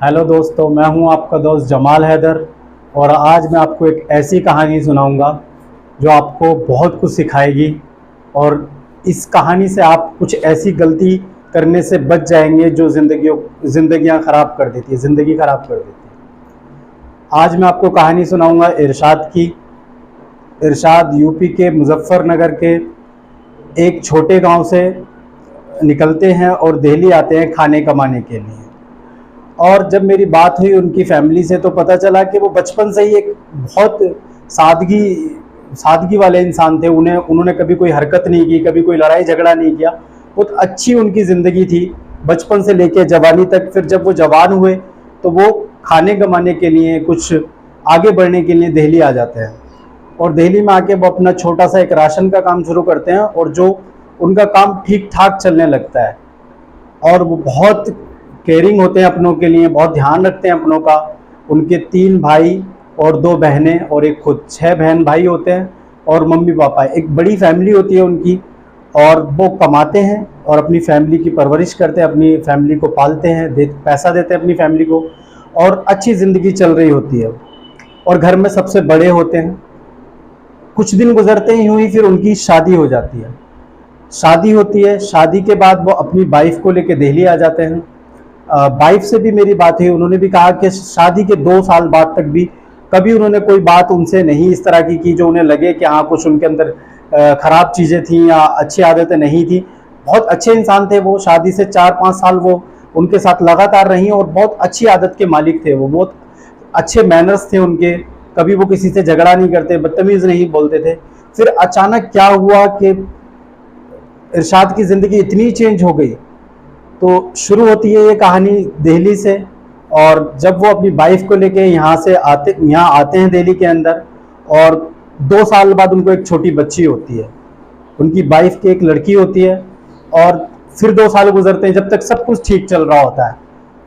Hello दोस्तों, मैं हूं आपका दोस्त जमाल हैदर। और आज मैं आपको एक ऐसी कहानी सुनाऊंगा जो आपको बहुत कुछ सिखाएगी। और इस कहानी से आप कुछ ऐसी गलती करने से बच जाएंगे जो ज़िंदगियां ख़राब कर देती है, ज़िंदगी ख़राब कर देती है। आज मैं आपको कहानी सुनाऊंगा इरशाद की। इरशाद यूपी के मुजफ्फरनगर के एक छोटे गांव से निकलते हैं और दिल्ली आते हैं खाने कमाने के लिए। और जब मेरी बात हुई उनकी फैमिली से तो पता चला कि वो बचपन से ही एक बहुत सादगी सादगी वाले इंसान थे। उन्होंने कभी कोई हरकत नहीं की, कभी कोई लड़ाई झगड़ा नहीं किया। बहुत अच्छी उनकी ज़िंदगी थी बचपन से लेकर जवानी तक। फिर जब वो जवान हुए तो वो खाने कमाने के लिए, कुछ आगे बढ़ने के लिए दिल्ली आ जाते हैं। और दिल्ली में आके वो अपना छोटा सा एक राशन का काम शुरू करते हैं और जो उनका काम ठीक ठाक चलने लगता है। और वो बहुत केयरिंग होते हैं अपनों के लिए, बहुत ध्यान रखते हैं अपनों का। उनके 3 भाई और 2 बहनें और एक खुद, 6 बहन भाई होते हैं और मम्मी पापा। एक बड़ी फैमिली होती है उनकी। और वो कमाते हैं और अपनी फैमिली की परवरिश करते हैं, अपनी फैमिली को पालते हैं, पैसा देते हैं अपनी फैमिली को। और अच्छी ज़िंदगी चल रही होती है और घर में सबसे बड़े होते हैं। कुछ दिन गुजरते ही यूँ ही फिर उनकी शादी हो जाती है। शादी होती है, शादी के बाद वो अपनी वाइफ को लेकर दिल्ली आ जाते हैं। वाइफ से भी मेरी बात हुई, उन्होंने भी कहा कि शादी के 2 साल बाद तक भी कभी उन्होंने कोई बात उनसे नहीं इस तरह की जो उन्हें लगे कि हाँ कुछ उनके अंदर ख़राब चीज़ें थी या अच्छी आदतें नहीं थी। बहुत अच्छे इंसान थे वो। शादी से 4-5 साल वो उनके साथ लगातार रही और बहुत अच्छी आदत के मालिक थे वो। बहुत अच्छे मैनर्स थे उनके, कभी वो किसी से झगड़ा नहीं करते, बदतमीज़ नहीं बोलते थे। फिर अचानक क्या हुआ कि इरशाद की ज़िंदगी इतनी चेंज हो गई। तो शुरू होती है ये कहानी दिल्ली से। और जब वो अपनी वाइफ को लेके यहाँ आते हैं दिल्ली के अंदर। और 2 साल बाद उनको एक छोटी बच्ची होती है, उनकी वाइफ की एक लड़की होती है। और फिर 2 साल गुजरते हैं जब तक सब कुछ ठीक चल रहा होता है।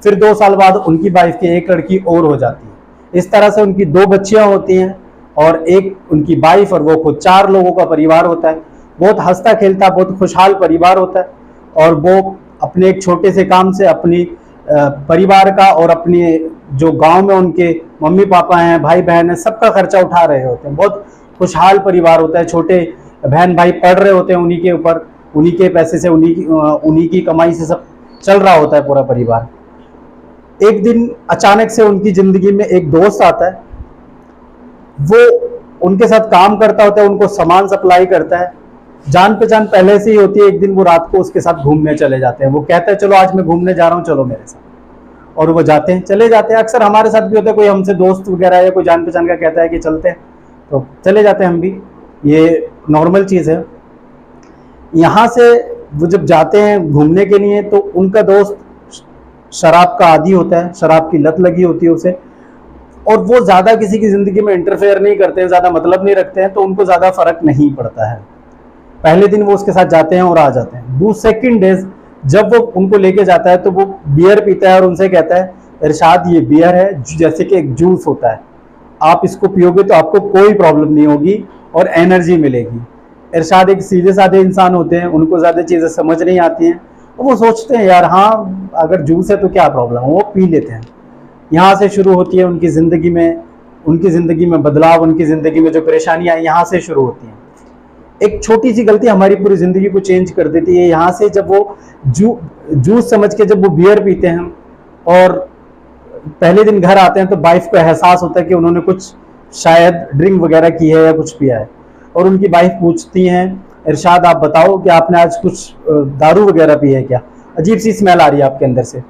फिर 2 साल बाद उनकी वाइफ की एक लड़की और हो जाती है। इस तरह से उनकी 2 बच्चियाँ होती हैं और एक उनकी वाइफ और वो खुद, 4 लोगों का परिवार होता है। बहुत हंसता खेलता, बहुत खुशहाल परिवार होता है। और वो अपने एक छोटे से काम से अपनी परिवार का और अपने जो गांव में उनके मम्मी पापा हैं, भाई बहन हैं, सबका खर्चा उठा रहे होते हैं। बहुत खुशहाल परिवार होता है। छोटे बहन भाई पढ़ रहे होते हैं उन्हीं के ऊपर, उन्हीं के पैसे से, उन्हीं की कमाई से सब चल रहा होता है पूरा परिवार। एक दिन अचानक से उनकी ज़िंदगी में एक दोस्त आता है। वो उनके साथ काम करता होता है, उनको सामान सप्लाई करता है। जान पहचान पहले से ही होती है। एक दिन वो रात को उसके साथ घूमने चले जाते हैं। वो कहता है चलो आज मैं घूमने जा रहा हूँ, चलो मेरे साथ। और वो जाते हैं, चले जाते हैं। अक्सर हमारे साथ भी होता है, कोई हमसे दोस्त वगैरह या कोई जान पहचान का कहता है कि चलते हैं तो चले जाते हैं हम भी। ये नॉर्मल चीज़ है। यहाँ से वो जब जाते हैं घूमने के लिए तो उनका दोस्त शराब का आदी होता है, शराब की लत लगी होती है उसे। और वो ज़्यादा किसी की ज़िंदगी में इंटरफेयर नहीं करते हैं, ज़्यादा मतलब नहीं रखते हैं, तो उनको ज़्यादा फ़र्क नहीं पड़ता है। पहले दिन वो उसके साथ जाते हैं और आ जाते हैं। सेकंड डेज जब वो उनको लेके जाता है तो वो बियर पीता है और उनसे कहता है इरशाद ये बियर है, जैसे कि एक जूस होता है, आप इसको पियोगे तो आपको कोई प्रॉब्लम नहीं होगी और एनर्जी मिलेगी। इरशाद एक सीधे साधे इंसान होते हैं, उनको ज़्यादा चीज़ें समझ नहीं आती हैं। और वो सोचते हैं यार हाँ अगर जूस है तो क्या प्रॉब्लम है, वो पी लेते हैं। यहाँ से शुरू होती है उनकी ज़िंदगी में बदलाव, उनकी ज़िंदगी में जो परेशानियाँ यहाँ से शुरू होती हैं। एक छोटी सी गलती हमारी पूरी ज़िंदगी को चेंज कर देती है। यहाँ से जब वो जूस समझ के जब वो बियर पीते हैं और पहले दिन घर आते हैं तो वाइफ को एहसास होता है कि उन्होंने कुछ शायद ड्रिंक वगैरह की है या कुछ पिया है। और उनकी वाइफ पूछती हैं इरशाद आप बताओ कि आपने आज कुछ दारू वगैरह पी है क्या, अजीब सी स्मेल आ रही है आपके अंदर से।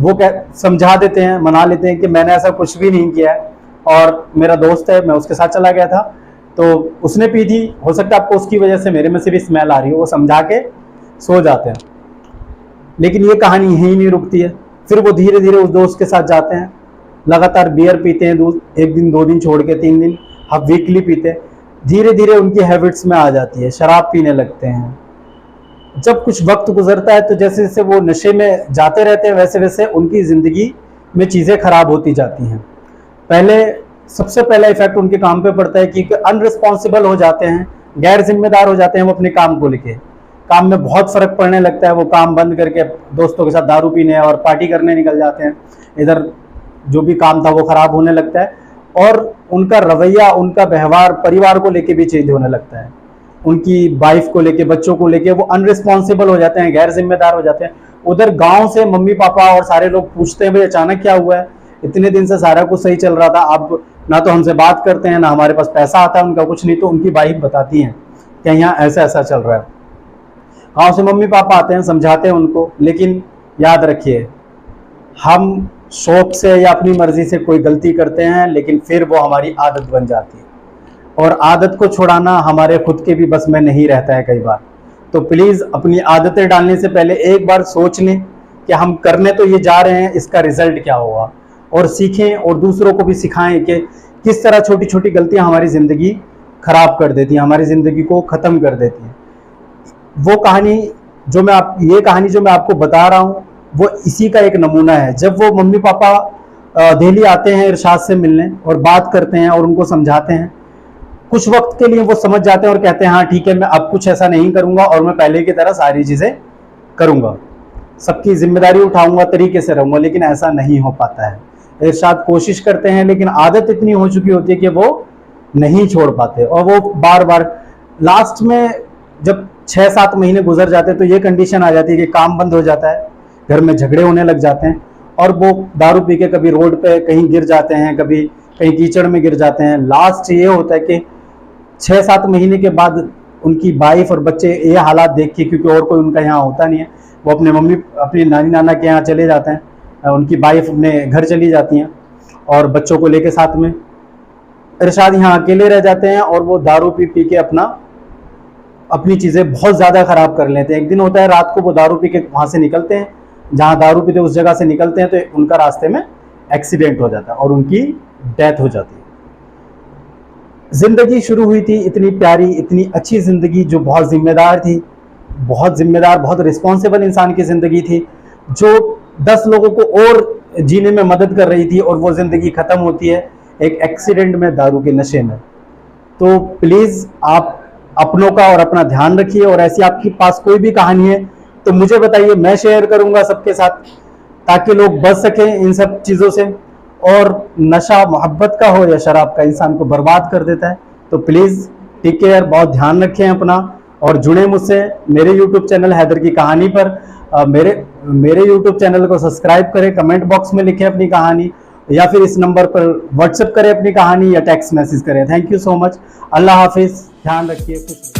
वो समझा देते हैं, मना लेते हैं कि मैंने ऐसा कुछ भी नहीं किया है और मेरा दोस्त है, मैं उसके साथ चला गया था तो उसने पी थी, हो सकता है आपको उसकी वजह से मेरे में से भी स्मेल आ रही हो। वो समझा के सो जाते हैं। लेकिन ये कहानी यहीं नहीं रुकती है। फिर वो धीरे धीरे उस दोस्त के साथ जाते हैं, लगातार बियर पीते हैं, 1 दिन 2 दिन छोड़ के 3 दिन, हर वीकली पीते हैं। धीरे धीरे उनकी हैबिट्स में आ जाती है, शराब पीने लगते हैं। जब कुछ वक्त गुजरता है तो जैसे जैसे वो नशे में जाते रहते हैं वैसे वैसे उनकी ज़िंदगी में चीज़ें खराब होती जाती हैं। सबसे पहला इफेक्ट उनके काम पे पड़ता है कि अनरिस्पॉन्सिबल हो जाते हैं, गैर जिम्मेदार हो जाते हैं वो अपने काम को लेके। काम में बहुत फर्क पड़ने लगता है। वो काम बंद करके दोस्तों के साथ दारू पीने और पार्टी करने निकल जाते हैं। इधर जो भी काम था वो खराब होने लगता है, और उनका रवैया, उनका व्यवहार परिवार को लेके भी चेंज होने लगता है। उनकी वाइफ को लेके, बच्चों को लेके वो अनरिस्पॉन्सिबल हो जाते हैं, गैर जिम्मेदार हो जाते हैं। उधर गांव से मम्मी पापा और सारे लोग पूछते हैं भाई अचानक क्या हुआ है, इतने दिन से सारा कुछ सही चल रहा था, अब ना तो हमसे बात करते हैं, ना हमारे पास पैसा आता है, उनका कुछ नहीं। तो उनकी वाइफ बताती हैं कि यहाँ ऐसा ऐसा चल रहा है। गाँव से मम्मी पापा आते हैं, समझाते हैं उनको, लेकिन याद रखिए हम शौक से या अपनी मर्जी से कोई गलती करते हैं, लेकिन फिर वो हमारी आदत बन जाती है, और आदत को छुड़ाना हमारे खुद के भी बस में नहीं रहता है कई बार। तो प्लीज़ अपनी आदतें डालने से पहले एक बार सोच लें कि हम करने तो ये जा रहे हैं, इसका रिजल्ट क्या होगा, और सीखें और दूसरों को भी सिखाएं कि किस तरह छोटी छोटी गलतियां हमारी ज़िंदगी खराब कर देती हैं, हमारी ज़िंदगी को ख़त्म कर देती हैं। वो कहानी जो मैं आपको बता रहा हूँ वो इसी का एक नमूना है। जब वो मम्मी पापा दिल्ली आते हैं इरशाद से मिलने और बात करते हैं और उनको समझाते हैं, कुछ वक्त के लिए वो समझ जाते हैं और कहते हैं हाँ ठीक है, मैं अब कुछ ऐसा नहीं करूंगा और मैं पहले की तरह सारी चीज़ें करूंगा, सबकी जिम्मेदारी उठाऊंगा, तरीके से रहूंगा। लेकिन ऐसा नहीं हो पाता है। इरशाद कोशिश करते हैं, लेकिन आदत इतनी हो चुकी होती है कि वो नहीं छोड़ पाते, और वो बार बार लास्ट में जब 6-7 महीने गुजर जाते हैं तो ये कंडीशन आ जाती है कि काम बंद हो जाता है, घर में झगड़े होने लग जाते हैं, और वो दारू पी के कभी रोड पे कहीं गिर जाते हैं, कभी कहीं कीचड़ में गिर जाते हैं। लास्ट ये होता है कि 6-7 महीने के बाद उनकी वाइफ और बच्चे ये हालात देख के, क्योंकि और कोई उनका यहाँ होता नहीं है, वो अपनी नानी नाना के यहाँ चले जाते हैं, उनकी वाइफ अपने घर चली जाती हैं और बच्चों को लेके साथ में। इरशाद यहाँ अकेले रह जाते हैं और वो दारू पी के अपनी चीज़ें बहुत ज़्यादा ख़राब कर लेते हैं। एक दिन होता है रात को वो दारू पी के वहाँ से निकलते हैं, जहाँ दारू पीते उस जगह से निकलते हैं, तो उनका रास्ते में एक्सीडेंट हो जाता है और उनकी डेथ हो जाती है। ज़िंदगी शुरू हुई थी इतनी प्यारी, इतनी अच्छी ज़िंदगी, जो बहुत जिम्मेदार थी, बहुत रिस्पॉन्सिबल इंसान की ज़िंदगी थी, जो 10 लोगों को और जीने में मदद कर रही थी, और वो ज़िंदगी ख़त्म होती है एक एक्सीडेंट में, दारू के नशे में। तो प्लीज़ आप अपनों का और अपना ध्यान रखिए, और ऐसी आपके पास कोई भी कहानी है तो मुझे बताइए, मैं शेयर करूंगा सबके साथ, ताकि लोग बच सकें इन सब चीज़ों से। और नशा मोहब्बत का हो या शराब का, इंसान को बर्बाद कर देता है। तो प्लीज़ टेक केयर, बहुत ध्यान रखें अपना, और जुड़े मुझसे मेरे यूट्यूब चैनल हैदर की कहानी पर। मेरे यूट्यूब चैनल को सब्सक्राइब करें, कमेंट बॉक्स में लिखें अपनी कहानी, या फिर इस नंबर पर व्हाट्सएप करें अपनी कहानी, या टेक्स्ट मैसेज करें। Thank you so much. Allah हाफिज़, ध्यान रखिए, खुश रहिए।